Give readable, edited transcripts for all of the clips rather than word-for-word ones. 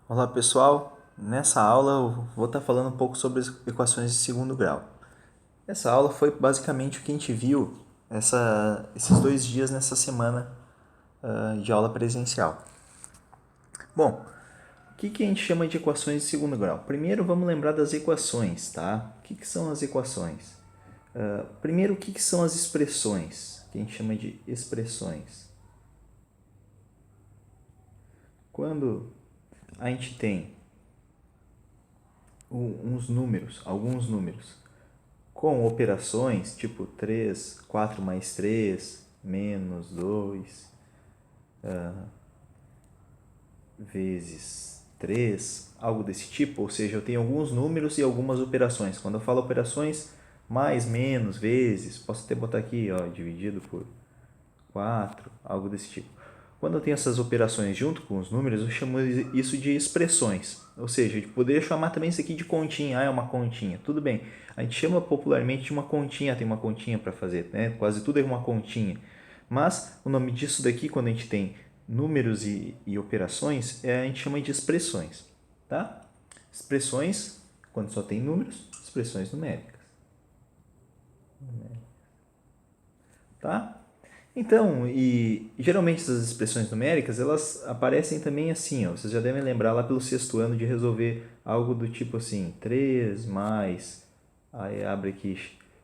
Olá pessoal, nessa aula eu vou estar falando um pouco sobre as equações de segundo grau. Essa aula foi basicamente o que a gente viu esses 2 dias nessa semana de aula presencial. Bom, o que a gente chama de equações de segundo grau? Primeiro vamos lembrar das equações, tá? O que são as equações? Primeiro, o que são as expressões? Que a gente chama de expressões. Quando a gente tem alguns números, com operações tipo 3, 4 mais 3, menos 2, vezes 3, algo desse tipo. Ou seja, eu tenho alguns números e algumas operações. Quando eu falo operações, mais, menos, vezes, posso até botar aqui, ó, dividido por 4, algo desse tipo. Quando eu tenho essas operações junto com os números, eu chamo isso de expressões. Ou seja, eu poderia chamar também isso aqui de continha. Ah, é uma continha. Tudo bem. A gente chama popularmente de uma continha. Tem uma continha para fazer, né? Quase tudo é uma continha. Mas o nome disso daqui, quando a gente tem números e operações, a gente chama de expressões. Tá? Expressões, quando só tem números, expressões numéricas. Tá? Então, e geralmente essas expressões numéricas, elas aparecem também assim, ó, vocês já devem lembrar lá pelo sexto ano de resolver algo do tipo assim, 3 mais, aí abre aqui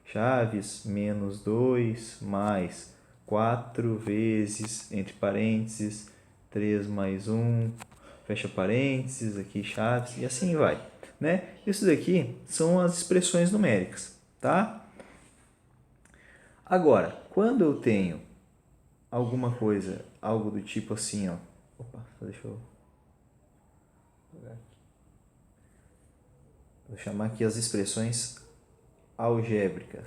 chaves, menos 2 mais 4 vezes, entre parênteses, 3 mais 1, fecha parênteses, aqui chaves, e assim vai. Né? Isso daqui são as expressões numéricas, tá? Agora, quando eu tenho alguma coisa, algo do tipo assim, ó. Opa, deixa eu vou chamar aqui as expressões algébricas.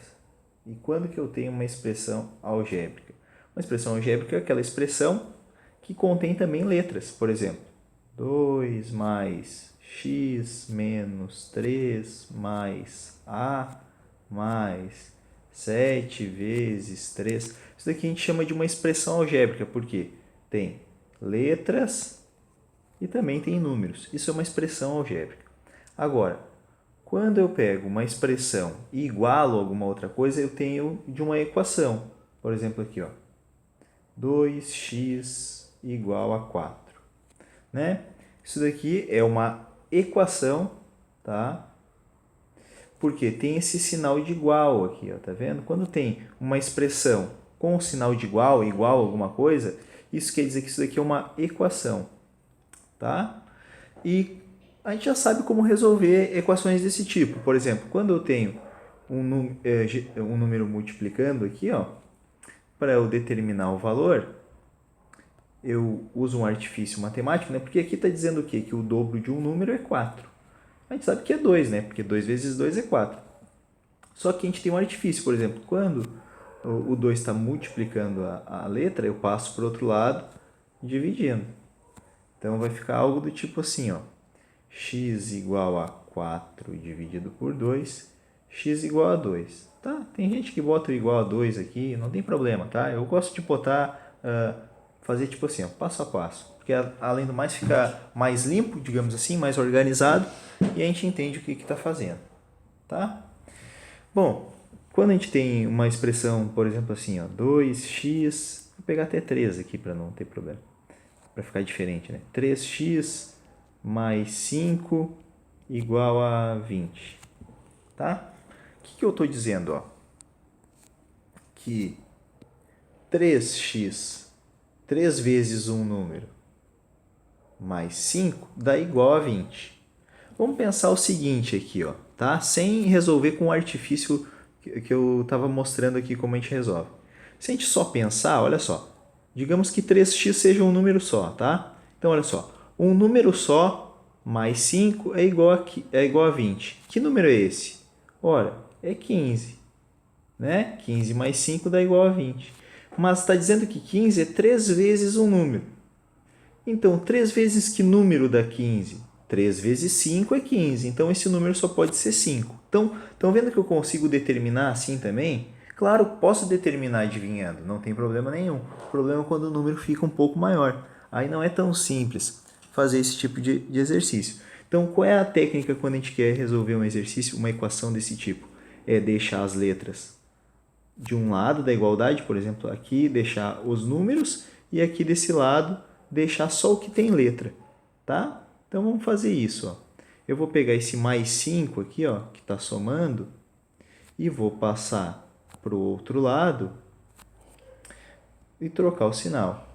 E quando que eu tenho uma expressão algébrica? Uma expressão algébrica é aquela expressão que contém também letras. Por exemplo, 2 mais x menos 3 mais a mais 7 vezes 3. Isso daqui a gente chama de uma expressão algébrica, porque tem letras e também tem números. Isso é uma expressão algébrica. Agora, quando eu pego uma expressão e igualo alguma outra coisa, eu tenho de uma equação. Por exemplo, aqui, ó, 2x igual a 4. Né? Isso daqui é uma equação, tá? Porque tem esse sinal de igual aqui, ó, tá vendo? Quando tem uma expressão com o sinal de igual, igual a alguma coisa, isso quer dizer que isso daqui é uma equação, tá? E a gente já sabe como resolver equações desse tipo. Por exemplo, quando eu tenho um número multiplicando aqui, ó, para eu determinar o valor, eu uso um artifício matemático, né? Porque aqui está dizendo o quê? Que o dobro de um número é 4. A gente sabe que é 2, né? Porque 2 vezes 2 é 4. Só que a gente tem um artifício, por exemplo, quando o 2 está multiplicando a letra, eu passo para o outro lado dividindo. Então vai ficar algo do tipo assim, ó, x igual a 4 dividido por 2, x igual a 2. Tá? Tem gente que bota o igual a 2 aqui, não tem problema, tá? Eu gosto de botar, fazer tipo assim, ó, passo a passo, porque além do mais fica mais limpo, digamos assim, mais organizado, e a gente entende o que está fazendo, tá? Bom, quando a gente tem uma expressão, por exemplo, assim, ó, 2x, vou pegar até 3 aqui para não ter problema, para ficar diferente, né? 3x mais 5 igual a 20, tá? O que eu estou dizendo, ó? Que 3x, 3 vezes um número, mais 5 dá igual a 20. Vamos pensar o seguinte aqui, ó, tá? Sem resolver com o artifício que eu estava mostrando aqui como a gente resolve. Se a gente só pensar, olha só, digamos que 3x seja um número só, tá? Então, olha só, um número só mais 5 é igual a 20. Que número é esse? Ora, é 15, né? 15 mais 5 dá igual a 20. Mas está dizendo que 15 é 3 vezes um número. Então, 3 vezes que número dá 15? 3 vezes 5 é 15. Então, esse número só pode ser 5. Então, estão vendo que eu consigo determinar assim também? Claro, posso determinar adivinhando, não tem problema nenhum. O problema é quando o número fica um pouco maior. Aí não é tão simples fazer esse tipo de exercício. Então, qual é a técnica quando a gente quer resolver um exercício, uma equação desse tipo? É deixar as letras de um lado da igualdade, por exemplo, aqui deixar os números e aqui desse lado deixar só o que tem letra, tá? Então, vamos fazer isso, ó. Eu vou pegar esse mais 5 aqui, ó, que está somando, e vou passar para o outro lado e trocar o sinal.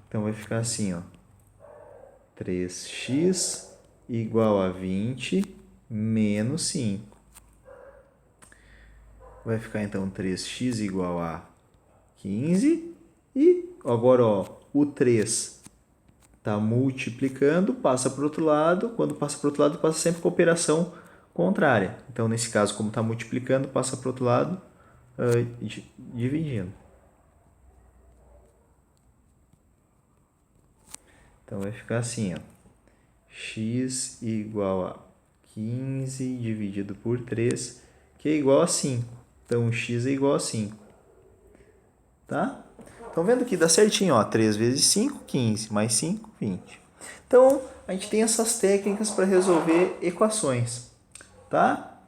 Então, vai ficar assim, ó. 3x igual a 20 menos 5. Vai ficar, então, 3x igual a 15. E agora, ó, o 3 está multiplicando, passa para o outro lado. Quando passa para o outro lado, passa sempre com a operação contrária. Então, nesse caso, como está multiplicando, passa para o outro lado, dividindo. Então, vai ficar assim, ó. X igual a 15 dividido por 3, que é igual a 5. Então, x é igual a 5. Tá? Estão vendo que dá certinho, ó. 3 vezes 5, 15. Mais 5, 20. Então, a gente tem essas técnicas para resolver equações. Tá?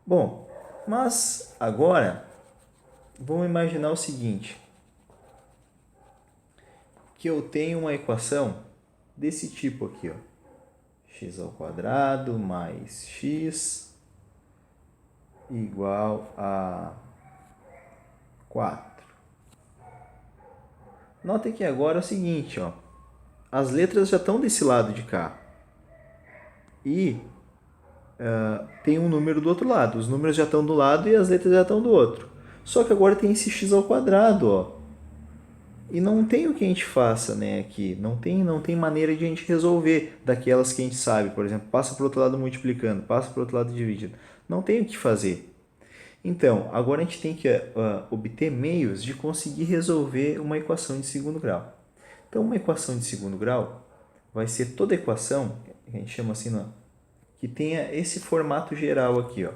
Bom, mas agora, vamos imaginar o seguinte. Que eu tenho uma equação desse tipo aqui, ó. X ao quadrado mais x igual a 4. Notem que agora é o seguinte, ó. As letras já estão desse lado de cá. E tem um número do outro lado. Os números já estão do lado e as letras já estão do outro. Só que agora tem esse x ao quadrado, ó. E não tem o que a gente faça, né, aqui. Não tem maneira de a gente resolver daquelas que a gente sabe. Por exemplo, passa para o outro lado multiplicando, passa para o outro lado dividindo. Não tem o que fazer. Então, agora a gente tem que obter meios de conseguir resolver uma equação de segundo grau. Então, uma equação de segundo grau vai ser toda equação, que a gente chama assim, que tenha esse formato geral aqui, ó.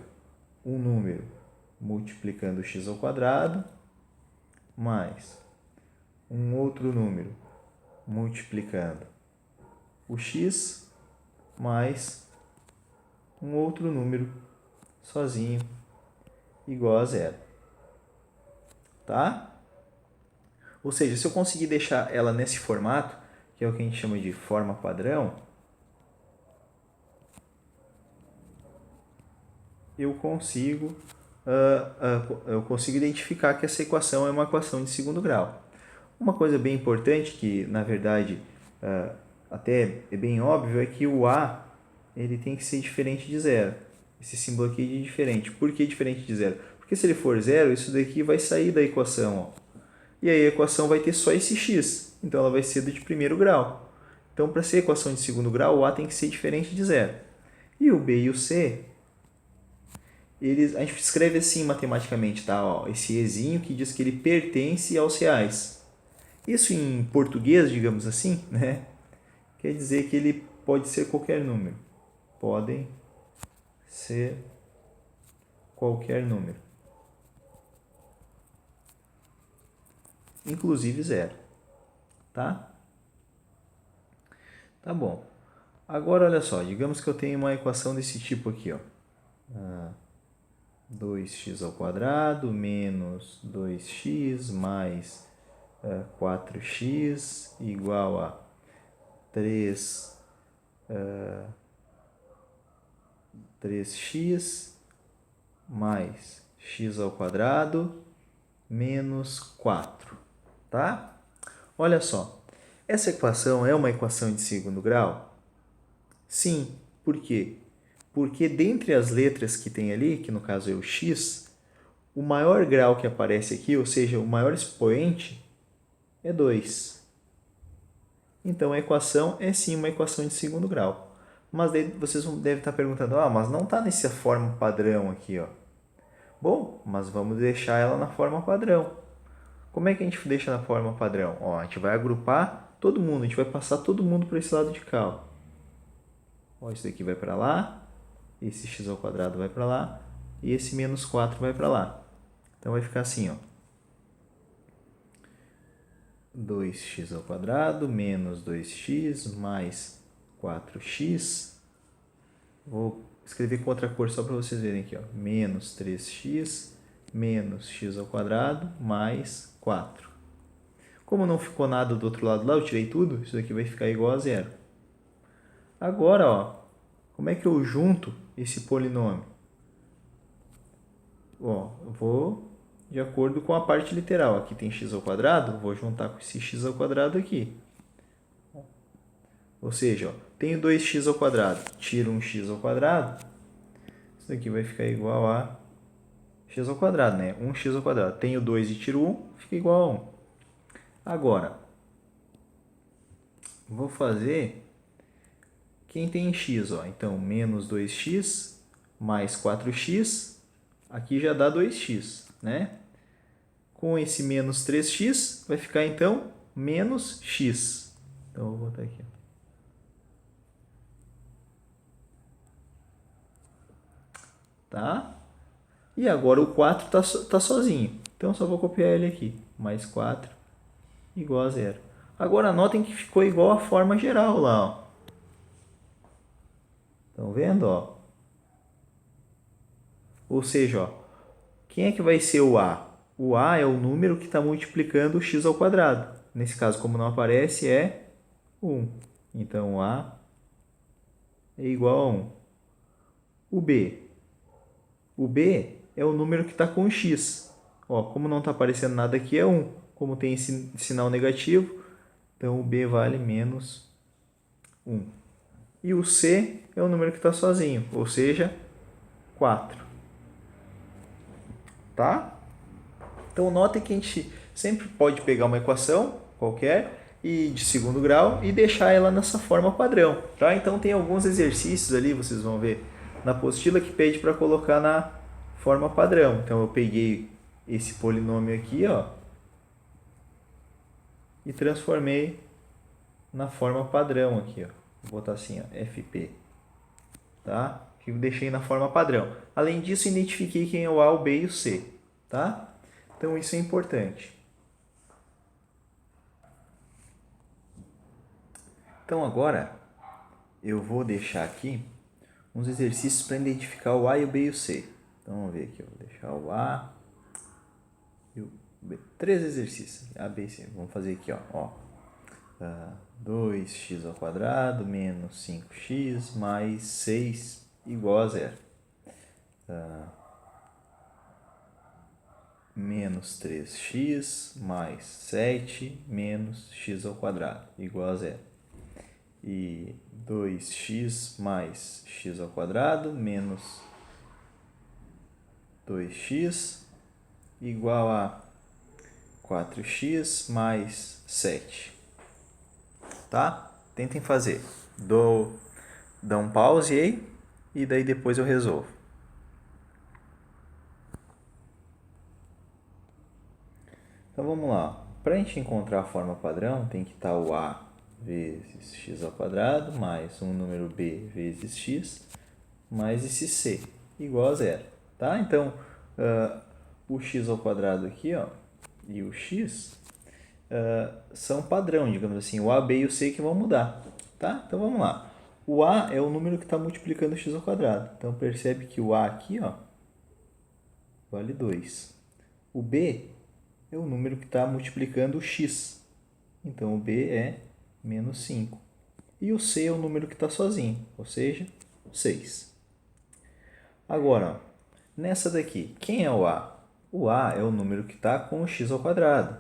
Um número multiplicando x ao quadrado mais um outro número multiplicando o x mais um outro número sozinho igual a zero. Tá? Ou seja, se eu conseguir deixar ela nesse formato, que é o que a gente chama de forma padrão, eu consigo identificar que essa equação é uma equação de segundo grau. Uma coisa bem importante, que na verdade até é bem óbvio, é que o a ele tem que ser diferente de zero. Esse símbolo aqui é diferente. Por que diferente de zero? Porque se ele for zero, isso daqui vai sair da equação, ó. E aí a equação vai ter só esse x, então ela vai ser de primeiro grau. Então, para ser equação de segundo grau, o a tem que ser diferente de zero. E o b e o c, a gente escreve assim matematicamente, tá? Ó, esse ezinho que diz que ele pertence aos reais. Isso em português, digamos assim, né? Quer dizer que ele pode ser qualquer número. Podem ser qualquer número. Inclusive zero. Tá? Tá bom. Agora, olha só. Digamos que eu tenho uma equação desse tipo aqui, ó. 2x ao quadrado menos 2x mais 4x igual a 3x mais x ao quadrado menos 4, tá? Olha só, essa equação é uma equação de segundo grau? Sim, por quê? Porque dentre as letras que tem ali, que no caso é o x, o maior grau que aparece aqui, ou seja, o maior expoente, é 2. Então, a equação é sim uma equação de segundo grau. Mas daí vocês devem estar perguntando, mas não está nessa forma padrão aqui, ó. Bom, mas vamos deixar ela na forma padrão. Como é que a gente deixa na forma padrão? Ó, a gente vai agrupar todo mundo, a gente vai passar todo mundo para esse lado de cá. Ó, isso daqui vai para lá, esse x ao quadrado vai para lá e esse menos 4 vai para lá. Então vai ficar assim, ó. 2x ao quadrado menos 2x mais 4x. Vou escrever com outra cor só para vocês verem aqui, ó. Menos 3x menos x ao quadrado mais 4. Como não ficou nada do outro lado lá, eu tirei tudo, isso daqui vai ficar igual a zero. Agora, ó, como é que eu junto esse polinômio? Ó, eu vou de acordo com a parte literal. Aqui tem x ao quadrado, vou juntar com esse x ao quadrado aqui. Ou seja, ó, tenho 2x ao quadrado, tiro um x ao quadrado, isso daqui vai ficar igual a x ao quadrado, né? 1x ao quadrado. Tenho 2 e tiro 1, fica igual a 1. Agora, vou fazer quem tem x, ó. Então, menos 2x mais 4x, aqui já dá 2x, né? Com esse menos 3x, vai ficar, então, menos x. Então, eu vou botar aqui, ó. Tá? E agora o 4 tá sozinho. Então, só vou copiar ele aqui. Mais 4 igual a zero. Agora, notem que ficou igual a forma geral lá, ó. Estão vendo, ó? Ou seja, ó, quem é que vai ser o a? O a é o número que está multiplicando o x ao quadrado. Nesse caso, como não aparece, é 1. Então, o a é igual a 1. O b. O b é o número que está com o x. Ó, como não está aparecendo nada aqui, é 1. Como tem esse sinal negativo, então o b vale menos 1. E o c é o número que está sozinho, ou seja, 4. Tá? Então, notem que a gente sempre pode pegar uma equação qualquer e de segundo grau e deixar ela nessa forma padrão. Tá? Então, tem alguns exercícios ali, vocês vão ver na apostila, que pede para colocar na forma padrão. Então, eu peguei esse polinômio aqui, ó, e transformei na forma padrão aqui, ó. Vou botar assim, ó, FP. Tá? Que eu deixei na forma padrão. Além disso, identifiquei quem é o A, o B e o C. Tá? Então, isso é importante. Então, agora, eu vou deixar aqui uns exercícios para identificar o A, o B e o C. Então, vamos ver aqui. Eu vou deixar o A e o B. 3 exercícios. A, B e C. Vamos fazer aqui, ó. 2x ao quadrado menos 5x mais 6 igual a zero. Menos 3x mais 7 menos x ao quadrado igual a zero. E 2x mais x ao quadrado menos 2x igual a 4x mais 7. Tá? Tentem fazer. Dá um pause aí e daí depois eu resolvo. Então vamos lá. Para a gente encontrar a forma padrão, tem que estar o a vezes x ao quadrado mais um número b vezes x mais esse c igual a zero. Tá? Então, o x ao quadrado aqui, ó, e o x são padrão, digamos assim. O a, b e o c que vão mudar. Tá? Então vamos lá. O a é o número que está multiplicando o x ao quadrado. Então percebe que o a aqui, ó, vale 2. O b é o número que está multiplicando o x. Então, o b é menos 5. E o c é o número que está sozinho, ou seja, 6. Agora, ó, nessa daqui, quem é o a? O a é o número que está com o x ao quadrado.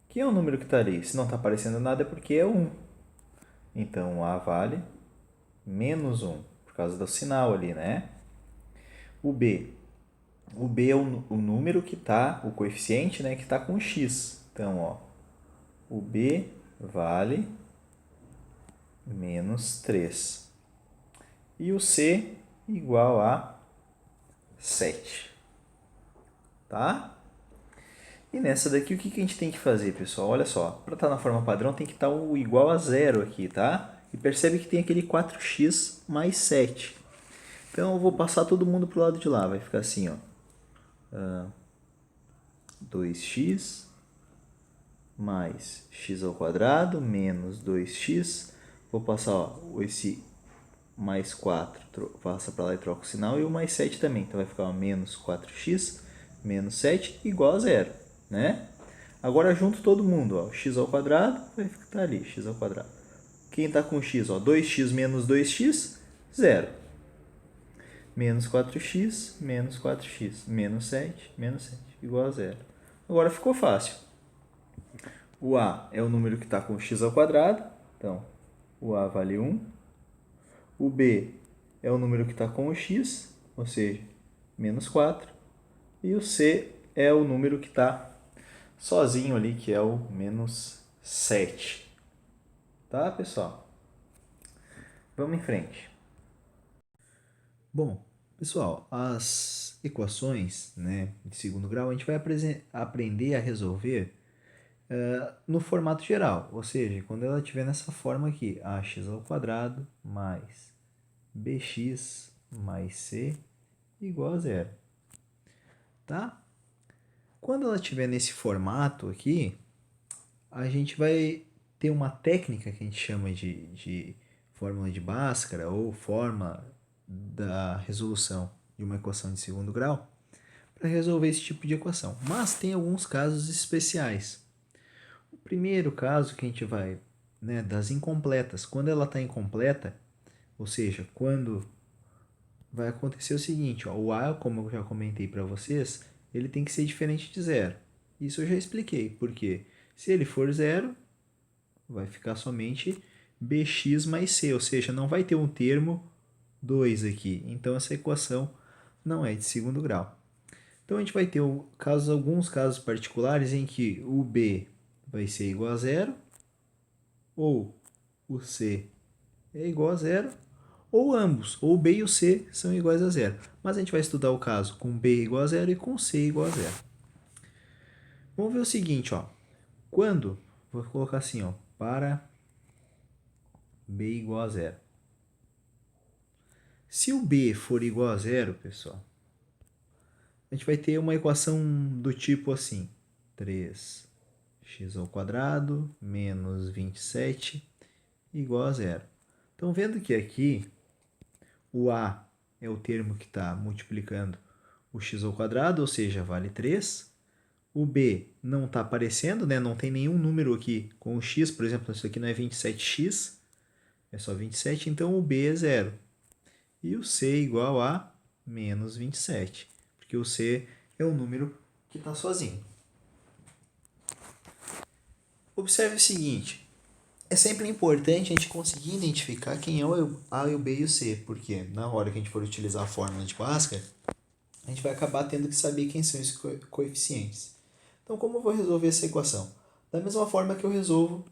Quem é o número que está ali? Se não está aparecendo nada é porque é 1. Então, o a vale menos 1, por causa do sinal ali, né? O b é o número que está, o coeficiente, né, que está com x. Então, ó, o b vale menos 3. E o c igual a 7. Tá? E nessa daqui, o que a gente tem que fazer, pessoal? Olha só, para estar na forma padrão, tem que estar o igual a zero aqui, tá? E percebe que tem aquele 4x mais 7. Então, eu vou passar todo mundo para o lado de lá. Vai ficar assim, ó. 2x mais x ao quadrado menos 2x. Vou passar, ó, esse mais 4, passa para lá e troca o sinal, e o mais 7 também. Então vai ficar ó, menos 4x menos 7 igual a zero, né? Agora junto todo mundo, ó, x ao quadrado vai ficar ali, x ao quadrado. Quem está com x? Ó, 2x menos 2x, zero. Menos 4x, menos 7, igual a zero. Agora ficou fácil. O a é o número que está com x ao quadrado, então o a vale 1. O b é o número que está com o x, ou seja, menos 4. E o c é o número que está sozinho ali, que é o menos 7. Tá, pessoal? Vamos em frente. Bom, pessoal, as equações, né, de segundo grau a gente vai aprender a resolver no formato geral, ou seja, quando ela estiver nessa forma aqui, ax ao quadrado mais bx mais c igual a zero. Tá? Quando ela estiver nesse formato aqui, a gente vai ter uma técnica que a gente chama de fórmula de Bhaskara ou forma da resolução de uma equação de segundo grau para resolver esse tipo de equação. Mas tem alguns casos especiais. O primeiro caso que a gente vai, né, das incompletas. Quando ela está incompleta, ou seja, quando vai acontecer o seguinte, ó, o a, como eu já comentei para vocês, ele tem que ser diferente de zero. Isso eu já expliquei, porque se ele for zero, vai ficar somente bx mais c, ou seja, não vai ter um termo 2 aqui. Então, essa equação não é de segundo grau. Então, a gente vai ter alguns casos particulares em que o b vai ser igual a zero, ou o c é igual a zero, ou ambos, ou o b e o c são iguais a zero. Mas a gente vai estudar o caso com b igual a zero e com c igual a zero. Vamos ver o seguinte, ó. Quando, vou colocar assim, ó, para b igual a zero. Se o b for igual a zero, pessoal, a gente vai ter uma equação do tipo assim, 3x ao quadrado menos 27 igual a zero. Então, vendo que aqui o a é o termo que está multiplicando o x ao quadrado, ou seja, vale 3. O b não está aparecendo, né? Não tem nenhum número aqui com o x, por exemplo, isso aqui não é 27x, é só 27, então o b é zero. E o c é igual a menos 27, porque o c é o número que está sozinho. Observe o seguinte, é sempre importante a gente conseguir identificar quem é o a, o b e o c, porque na hora que a gente for utilizar a fórmula de Bhaskara, a gente vai acabar tendo que saber quem são esses coeficientes. Então, como eu vou resolver essa equação? Da mesma forma que eu resolvo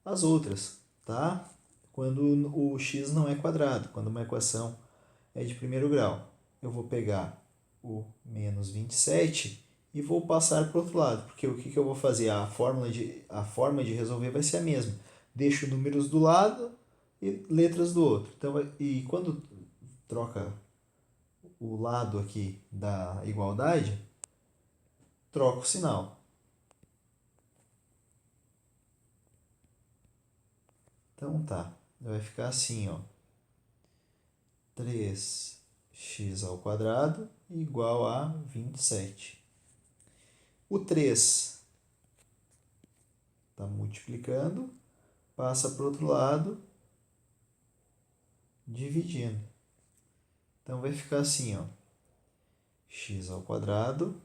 as outras, tá? Quando o x não é quadrado, quando uma equação é de primeiro grau. Eu vou pegar o menos 27 e vou passar para o outro lado, porque o que eu vou fazer? A forma de resolver vai ser a mesma. Deixo números do lado e letras do outro. Então, e quando troca o lado aqui da igualdade, troca o sinal. Então tá, vai ficar assim, ó. 3x ao quadrado igual a 27. O 3 está multiplicando, passa para o outro lado, dividindo. Então vai ficar assim, ó. X ao quadrado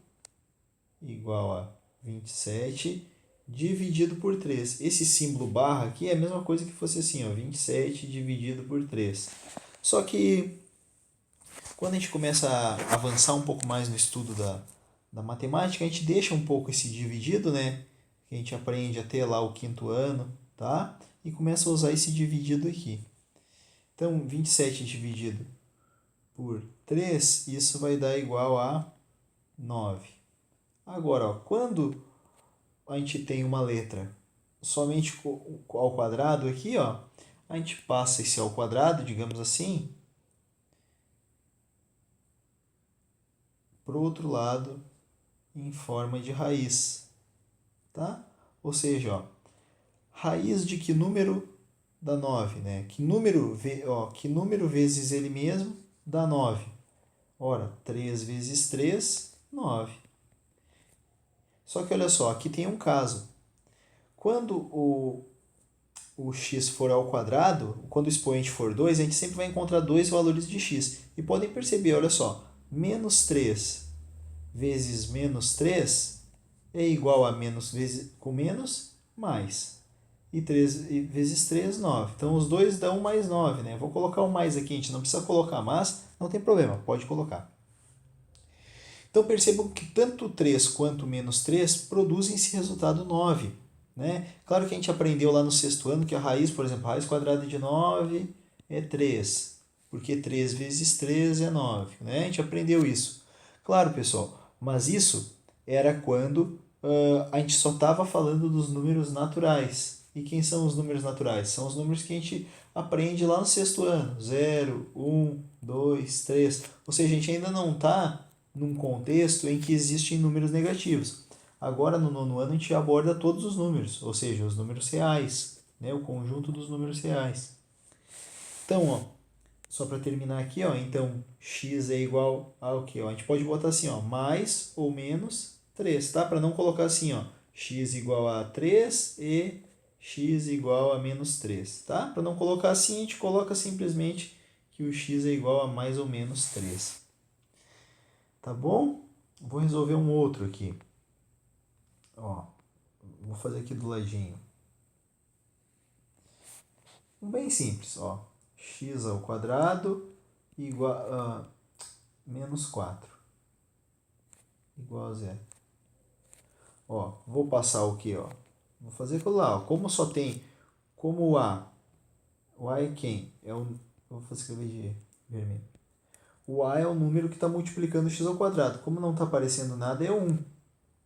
igual a 27 dividido por 3. Esse símbolo barra aqui é a mesma coisa que fosse assim, ó, 27 dividido por 3. Só que quando a gente começa a avançar um pouco mais no estudo da matemática, a gente deixa um pouco esse dividido, né? Que a gente aprende até lá o quinto ano, tá? E começa a usar esse dividido aqui. Então, 27 dividido por 3, isso vai dar igual a 9. Agora, ó, quando a gente tem uma letra somente ao quadrado aqui, ó, a gente passa esse ao quadrado, digamos assim, para o outro lado em forma de raiz, tá? Ou seja, ó, raiz de que número dá 9, né? Que número vezes ele mesmo dá 9? Ora, 3 vezes 3, 9. Só que olha só, aqui tem um caso. Quando o x for ao quadrado, quando o expoente for 2, a gente sempre vai encontrar dois valores de x. E podem perceber, olha só, menos 3 vezes menos 3 é igual a menos vezes com menos mais. E 3 vezes 3, 9. Então, os dois dão mais 9, né? Vou colocar um mais aqui, a gente não precisa colocar, mas não tem problema, pode colocar. Então, percebam que tanto 3 quanto menos 3 produzem esse resultado 9. Né? Claro que a gente aprendeu lá no sexto ano que a raiz, por exemplo, a raiz quadrada de 9 é 3, porque 3 vezes 3 é 9. Né? A gente aprendeu isso. Claro, pessoal, mas isso era quando a gente só estava falando dos números naturais. E quem são os números naturais? São os números que a gente aprende lá no sexto ano. 0, 1, 2, 3. Ou seja, a gente ainda não está num contexto em que existem números negativos. Agora, no nono ano, a gente aborda todos os números, ou seja, os números reais, né? O conjunto dos números reais. Então, ó, só para terminar aqui, ó, então x é igual ao quê? Ó, a gente pode botar assim, ó, mais ou menos 3, tá? Para não colocar assim, ó, x igual a 3 e x igual a menos 3, tá? Para não colocar assim, a gente coloca simplesmente que o x é igual a mais ou menos 3. Tá bom? Vou resolver um outro aqui. Ó, vou fazer aqui do ladinho. Um bem simples, ó. X ao quadrado igual a menos 4 igual a zero. Ó, vou passar o que, ó? Vou fazer aquilo lá, ó. Como só tem, como o A é quem? Vou escrever de vermelho. O A é o número que está multiplicando x ao quadrado. Como não está aparecendo nada, é 1.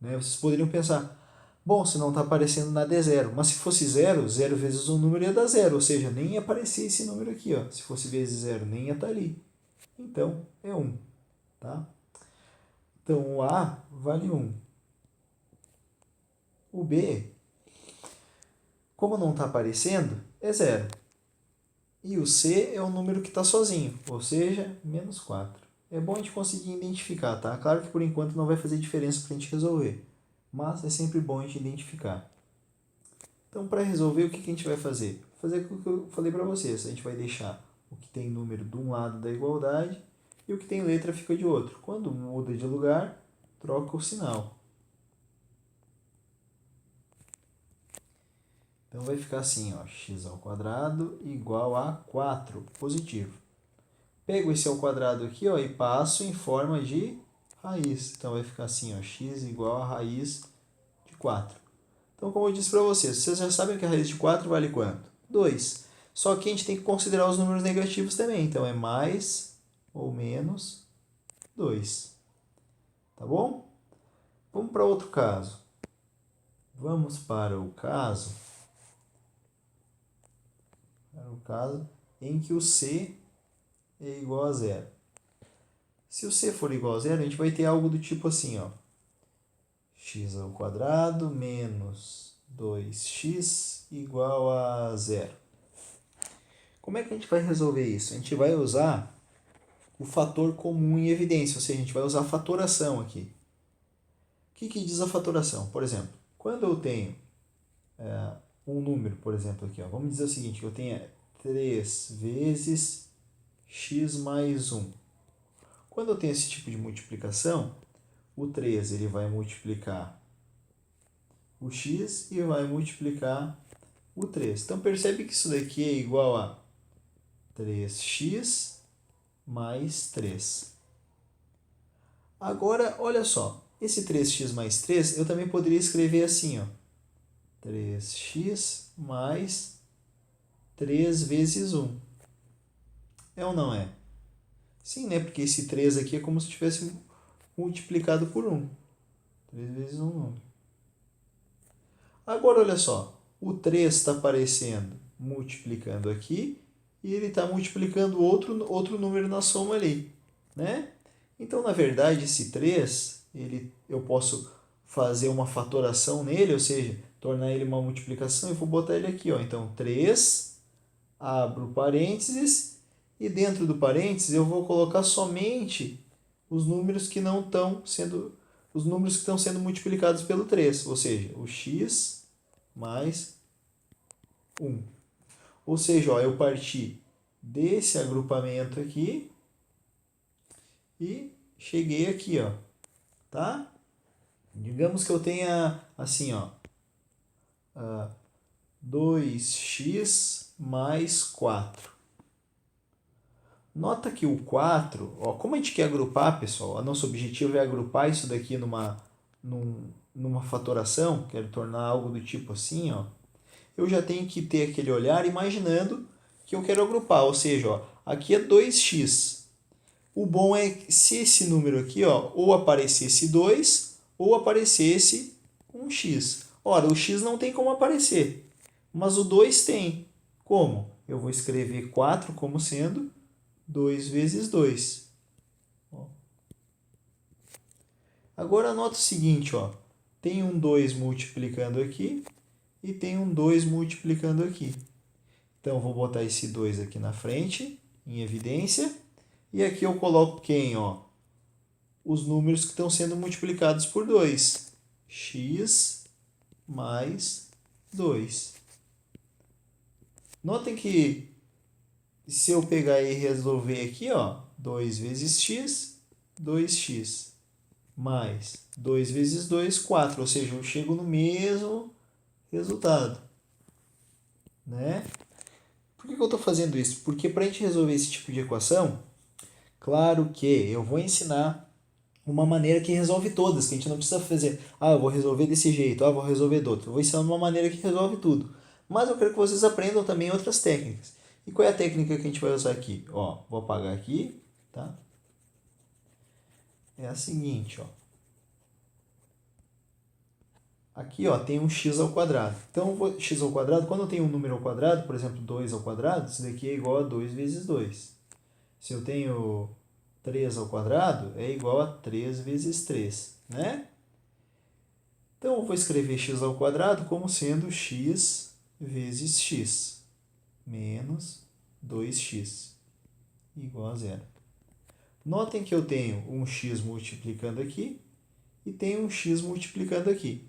Né? Vocês poderiam pensar, bom, se não está aparecendo nada é zero. Mas se fosse zero, 0 vezes um número ia dar zero. Ou seja, nem ia aparecer esse número aqui. Ó. Se fosse vezes zero, nem ia estar ali. Então, é 1. Tá? Então, o A vale 1. O B, como não está aparecendo, é zero. E o C é o número que está sozinho, ou seja, menos 4. É bom a gente conseguir identificar, tá? Claro que por enquanto não vai fazer diferença para a gente resolver, mas é sempre bom a gente identificar. Então, para resolver, o que a gente vai fazer? Fazer o que eu falei para vocês. A gente vai deixar o que tem número de um lado da igualdade e o que tem letra fica de outro. Quando muda de lugar, troca o sinal. Então, vai ficar assim, ó, x ao quadrado igual a 4, positivo. Pego esse ao quadrado aqui, ó, e passo em forma de raiz. Então, vai ficar assim, ó, x igual a raiz de 4. Então, como eu disse para vocês já sabem que a raiz de 4 vale quanto? 2. Só que a gente tem que considerar os números negativos também. Então, é mais ou menos 2. Tá bom? Vamos para outro caso. Vamos para o caso em que o C é igual a zero. Se o C for igual a zero, a gente vai ter algo do tipo assim, ó. X ao quadrado menos 2x igual a zero. Como é que a gente vai resolver isso? A gente vai usar o fator comum em evidência, ou seja, a gente vai usar a fatoração aqui. O que diz a fatoração? Por exemplo, quando eu tenho um número, por exemplo, aqui, ó, vamos dizer o seguinte, eu tenho 3 vezes x mais 1. Quando eu tenho esse tipo de multiplicação, o 3 ele vai multiplicar o x e vai multiplicar o 3. Então, percebe que isso daqui é igual a 3x mais 3. Agora, olha só, esse 3x mais 3 eu também poderia escrever assim, ó, 3x mais 3 vezes 1. É ou não é? Sim, né? Porque esse 3 aqui é como se tivesse multiplicado por 1. 3 vezes 1 número. Agora, olha só, o 3 está aparecendo multiplicando aqui e ele está multiplicando outro número na soma ali, né? Então, na verdade, esse 3, eu posso fazer uma fatoração nele, ou seja, tornar ele uma multiplicação, eu vou botar ele aqui, ó. Então, 3, abro parênteses, e dentro do parênteses eu vou colocar somente os números que não estão sendo, os números que estão sendo multiplicados pelo 3, ou seja, o x mais 1. Ou seja, ó, eu parti desse agrupamento aqui e cheguei aqui, ó, tá? Digamos que eu tenha assim, ó, 2x mais 4. Nota que o 4, ó, como a gente quer agrupar, pessoal, o nosso objetivo é agrupar isso daqui numa fatoração, quero tornar algo do tipo assim, ó, eu já tenho que ter aquele olhar imaginando que eu quero agrupar, ou seja, ó, aqui é 2x. O bom é que se esse número aqui, ó, ou aparecesse 2 ou aparecesse um x. Ora, o x não tem como aparecer, mas o 2 tem. Como? Eu vou escrever 4 como sendo 2 vezes 2. Agora anota o seguinte, ó, tem um 2 multiplicando aqui e tem um 2 multiplicando aqui. Então, eu vou botar esse 2 aqui na frente, em evidência. E aqui eu coloco quem? Ó? Os números que estão sendo multiplicados por 2. X mais 2. Notem que se eu pegar e resolver aqui, ó, 2 vezes x, 2x. Mais 2 vezes 2, 4. Ou seja, eu chego no mesmo resultado. Né? Por que eu estou fazendo isso? Porque para a gente resolver esse tipo de equação, claro que eu vou ensinar uma maneira que resolve todas, que a gente não precisa fazer, eu vou resolver desse jeito, eu vou resolver do outro. Eu vou ensinar uma maneira que resolve tudo. Mas eu quero que vocês aprendam também outras técnicas. E qual é a técnica que a gente vai usar aqui? Ó, vou apagar aqui, tá? É a seguinte, ó. Aqui, ó, tem um x ao quadrado. Então, x ao quadrado, quando eu tenho um número ao quadrado, por exemplo, 2 ao quadrado, isso daqui é igual a 2 vezes 2. Se eu tenho 3 ao quadrado, é igual a 3 vezes 3, né? Então, eu vou escrever x ao quadrado como sendo x vezes x menos 2x igual a zero. Notem que eu tenho um x multiplicando aqui e tenho um x multiplicando aqui.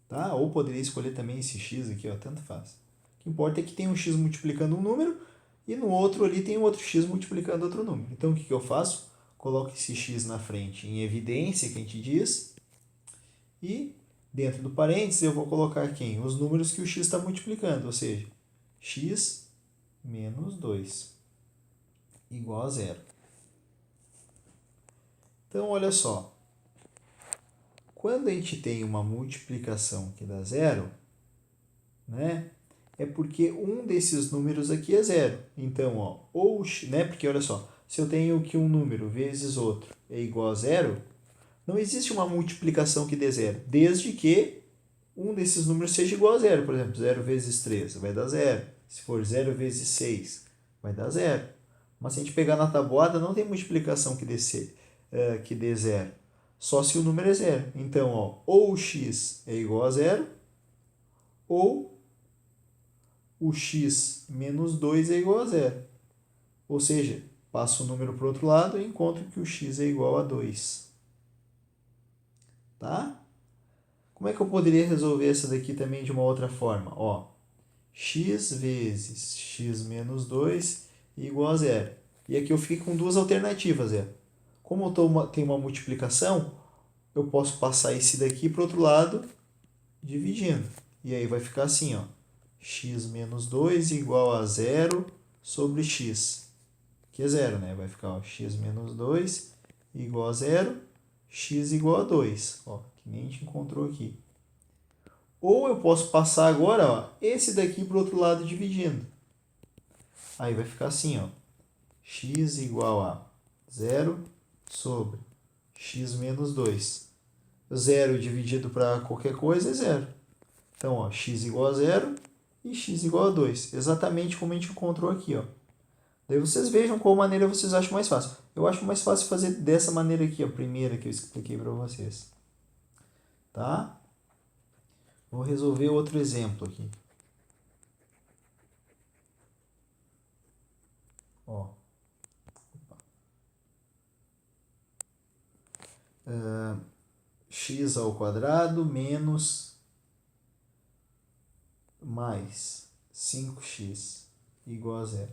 Tá? Ou poderia escolher também esse x aqui, ó, tanto faz. O que importa é que tem um x multiplicando um número e no outro ali tem outro x multiplicando outro número. Então, o que eu faço? Coloco esse x na frente em evidência, que a gente diz, e dentro do parênteses eu vou colocar quem? Os números que o x está multiplicando, ou seja, x menos 2 igual a zero. Então, olha só. Quando a gente tem uma multiplicação que dá zero, né, é porque um desses números aqui é zero. Então, ó, ou, né, porque olha só, se eu tenho que um número vezes outro é igual a zero, não existe uma multiplicação que dê zero, desde que um desses números seja igual a zero. Por exemplo, 0 vezes 3 vai dar zero. Se for 0 vezes 6, vai dar zero. Mas se a gente pegar na tabuada, não tem multiplicação que dê zero. Só se o número é zero. Então, ó, ou o x é igual a zero, ou o x menos 2 é igual a zero. Ou seja, passo o número para o outro lado e encontro que o x é igual a 2. Tá? Como é que eu poderia resolver essa daqui também de uma outra forma? Ó, x vezes x menos 2 igual a zero. E aqui eu fico com duas alternativas. Como eu tenho uma multiplicação, eu posso passar esse daqui para o outro lado dividindo. E aí vai ficar assim, ó, x menos 2 igual a zero sobre x, que é zero, né? Vai ficar, ó, x menos 2 igual a zero, x igual a 2, ó, que nem a gente encontrou aqui. Ou eu posso passar agora, ó, esse daqui para o outro lado dividindo. Aí vai ficar assim, ó, x igual a zero sobre x menos 2. 0 dividido para qualquer coisa é zero. Então, ó, x igual a zero e x igual a 2. Exatamente como a gente encontrou aqui, ó. Daí vocês vejam qual maneira vocês acham mais fácil. Eu acho mais fácil fazer dessa maneira aqui, a primeira que eu expliquei para vocês. Tá? Vou resolver outro exemplo aqui. Ó. X ao quadrado menos mais 5x igual a zero.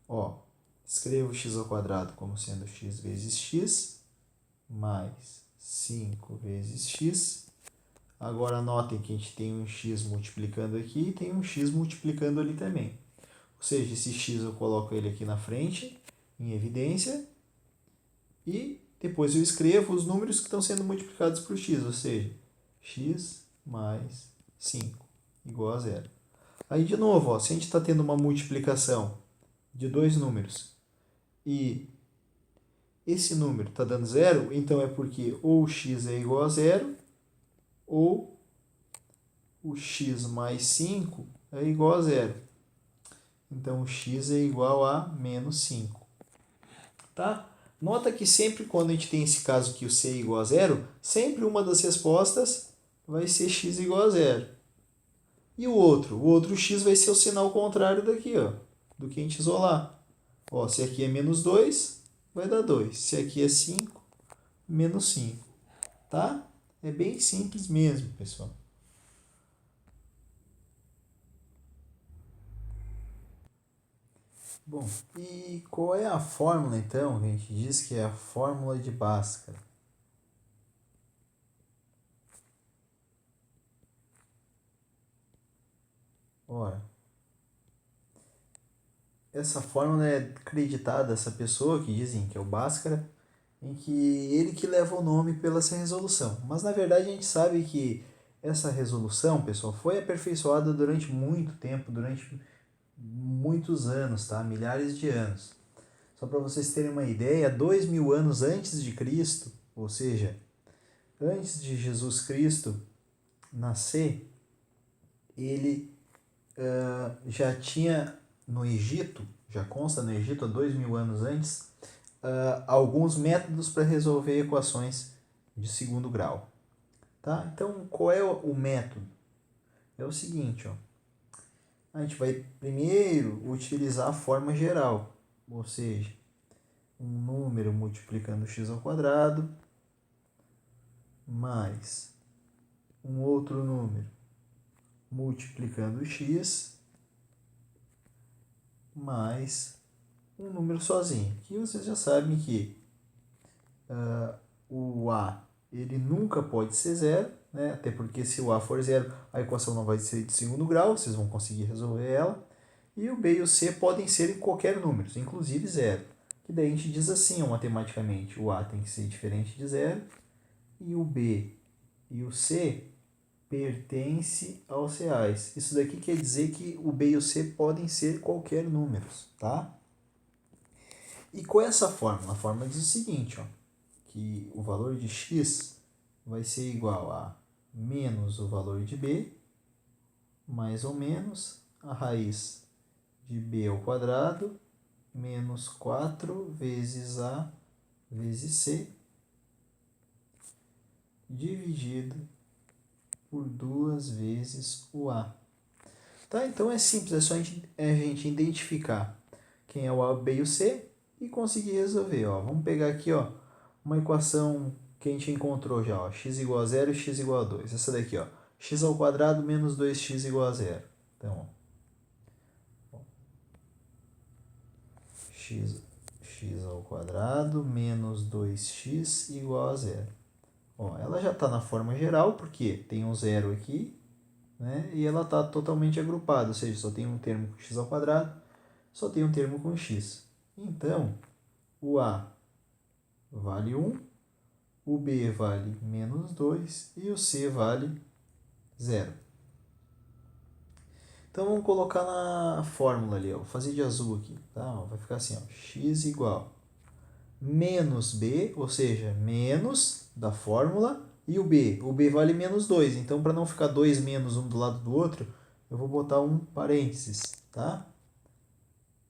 Ó, escrevo x ao quadrado como sendo x vezes x mais 5 vezes x. Agora notem que a gente tem um x multiplicando aqui e tem um x multiplicando ali também. Ou seja, esse x eu coloco ele aqui na frente, em evidência, e depois eu escrevo os números que estão sendo multiplicados por x, ou seja, x mais 5 igual a zero. Aí, de novo, ó, se a gente está tendo uma multiplicação de dois números e esse número está dando zero, então é porque ou o x é igual a zero ou o x mais 5 é igual a zero. Então, o x é igual a menos 5. Tá? Nota que sempre quando a gente tem esse caso que o c é igual a zero, sempre uma das respostas vai ser x igual a zero. E o outro x vai ser o sinal contrário daqui, ó, do que a gente isolar. Ó, se aqui é menos 2, vai dar 2. Se aqui é 5, menos 5. Tá? É bem simples mesmo, pessoal. Bom, e qual é a fórmula, então, que a gente diz que é a fórmula de Bhaskara? Ora, essa fórmula é acreditada a essa pessoa que dizem que é o Bhaskara, em que ele que leva o nome pela essa resolução. Mas, na verdade, a gente sabe que essa resolução, pessoal, foi aperfeiçoada durante muito tempo, durante muitos anos, tá? Milhares de anos. Só para vocês terem uma ideia, 2000 anos antes de Cristo, ou seja, antes de Jesus Cristo nascer, ele já tinha no Egito, já consta no Egito há 2000 anos antes, alguns métodos para resolver equações de segundo grau. Tá? Então, qual é o método? É o seguinte, ó. A gente vai primeiro utilizar a forma geral, ou seja, um número multiplicando x ao quadrado mais um outro número multiplicando x mais um número sozinho. Aqui vocês já sabem que o a ele nunca pode ser zero, né? Até porque se o a for zero, a equação não vai ser de segundo grau, vocês vão conseguir resolver ela. E o b e o c podem ser em qualquer número, inclusive zero. Que daí a gente diz assim, ó, matematicamente, o a tem que ser diferente de zero e o b e o c pertence aos reais. Isso daqui quer dizer que o b e o c podem ser qualquer números, tá? E qual é essa fórmula? A fórmula diz o seguinte, ó, que o valor de x vai ser igual a menos o valor de b, mais ou menos a raiz de b ao quadrado, menos 4 vezes a vezes c, dividido por 2 vezes o a. Tá? Então é simples, é só a gente identificar quem é o a, o b e o c e conseguir resolver. Ó. Vamos pegar aqui, ó, uma equação que a gente encontrou já, ó, x igual a 0 e x igual a 2. Essa daqui, ó, x ao quadrado menos 2x igual a 0. Então, ó, x ao quadrado menos 2x igual a 0. Ó, ela já está na forma geral, porque tem um zero aqui, né? E ela está totalmente agrupada, ou seja, só tem um termo com x ao quadrado, só tem um termo com x. Então, o a vale 1, o b vale menos 2 e o c vale 0. Então, vamos colocar na fórmula ali, ó. Vou fazer de azul aqui, tá? Ó, vai ficar assim, ó, x igual menos b, ou seja, menos da fórmula, e o b. O b vale menos 2, então para não ficar 2 menos um do lado do outro, eu vou botar um parênteses, tá?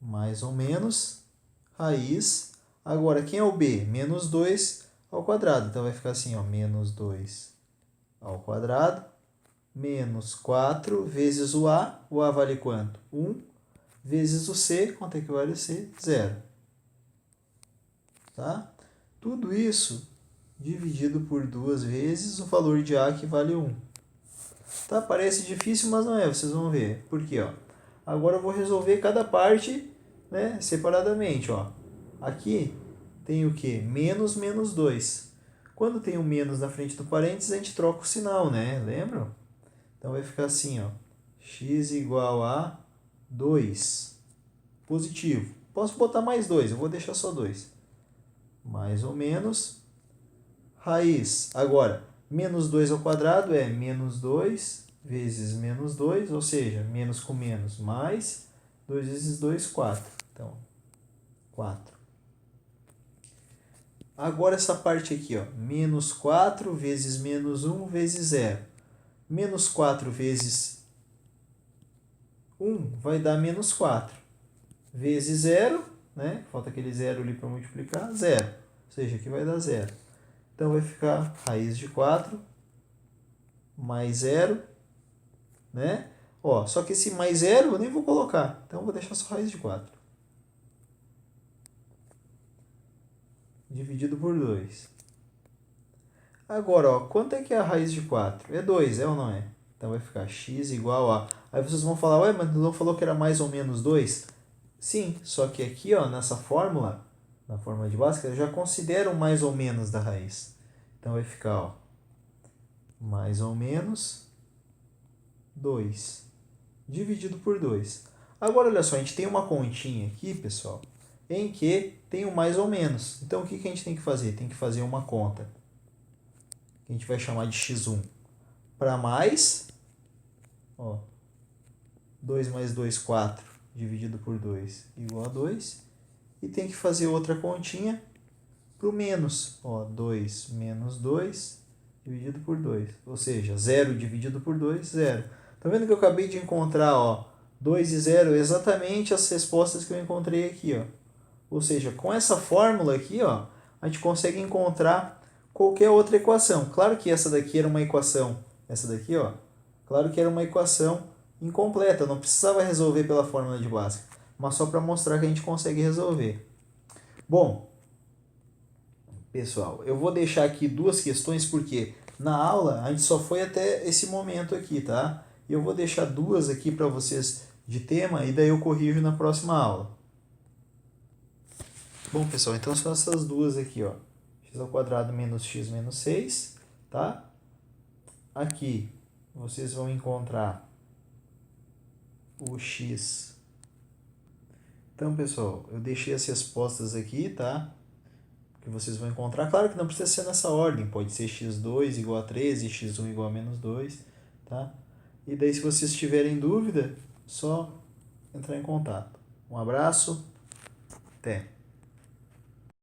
Mais ou menos, raiz. Agora, quem é o b? Menos 2 ao quadrado, então vai ficar assim, ó, menos 2 ao quadrado, menos 4 vezes o A vale quanto? 1, vezes o C, quanto é que vale o C? 0. Tá? Tudo isso dividido por 2 vezes o valor de A, que vale 1. Tá? Parece difícil, mas não é, vocês vão ver. Por quê? Ó? Agora eu vou resolver cada parte, né, separadamente. Ó. Aqui tem o quê? Menos 2. Quando tem um menos na frente do parênteses, a gente troca o sinal, né? Lembram? Então vai ficar assim, ó, x igual a 2, positivo. Posso botar mais 2, eu vou deixar só 2. Mais ou menos, raiz. Agora, menos 2 ao quadrado é menos 2 vezes menos 2, ou seja, menos com menos, mais 2 vezes 2, 4. Então, 4. Agora essa parte aqui, ó, menos 4 vezes menos 1 vezes 0. Menos 4 vezes 1 vai dar menos 4. Vezes 0, né? Falta aquele 0 ali para multiplicar, 0. Ou seja, aqui vai dar 0. Então vai ficar raiz de 4 mais 0, né? Ó, só que esse mais 0 eu nem vou colocar. Então eu vou deixar só raiz de 4. Dividido por 2. Agora, ó, quanto é que é a raiz de 4? É 2, é ou não é? Então vai ficar x igual a... Aí vocês vão falar, ué, mas não falou que era mais ou menos 2? Sim, só que aqui, ó, nessa fórmula, na fórmula de Bhaskara, eu já considero mais ou menos da raiz. Então vai ficar, ó, mais ou menos 2, dividido por 2. Agora, olha só, a gente tem uma continha aqui, pessoal, em que tem o mais ou menos. Então, o que a gente tem que fazer? Tem que fazer uma conta, que a gente vai chamar de x1, para mais, ó, 2 mais 2, 4, dividido por 2, igual a 2. E tem que fazer outra continha para o menos. Ó, 2 menos 2 dividido por 2. Ou seja, 0 dividido por 2, 0. Tá vendo que eu acabei de encontrar, ó, 2 e 0, exatamente as respostas que eu encontrei aqui, ó. Ou seja, com essa fórmula aqui, ó, a gente consegue encontrar qualquer outra equação. Claro que essa daqui era uma equação, essa daqui, ó, claro que era uma equação incompleta, não precisava resolver pela fórmula de Bhaskara, mas só para mostrar que a gente consegue resolver. Bom, pessoal, eu vou deixar aqui duas questões porque na aula a gente só foi até esse momento aqui, tá? E eu vou deixar duas aqui para vocês de tema e daí eu corrijo na próxima aula. Bom, pessoal, então são essas duas aqui, ó. X ao quadrado menos x menos 6, tá? Aqui vocês vão encontrar o x. Então, pessoal, eu deixei as respostas aqui, tá? Que vocês vão encontrar. Claro que não precisa ser nessa ordem, pode ser x2 igual a 13, x1 igual a menos 2, tá? E daí, se vocês tiverem dúvida, só entrar em contato. Um abraço, até!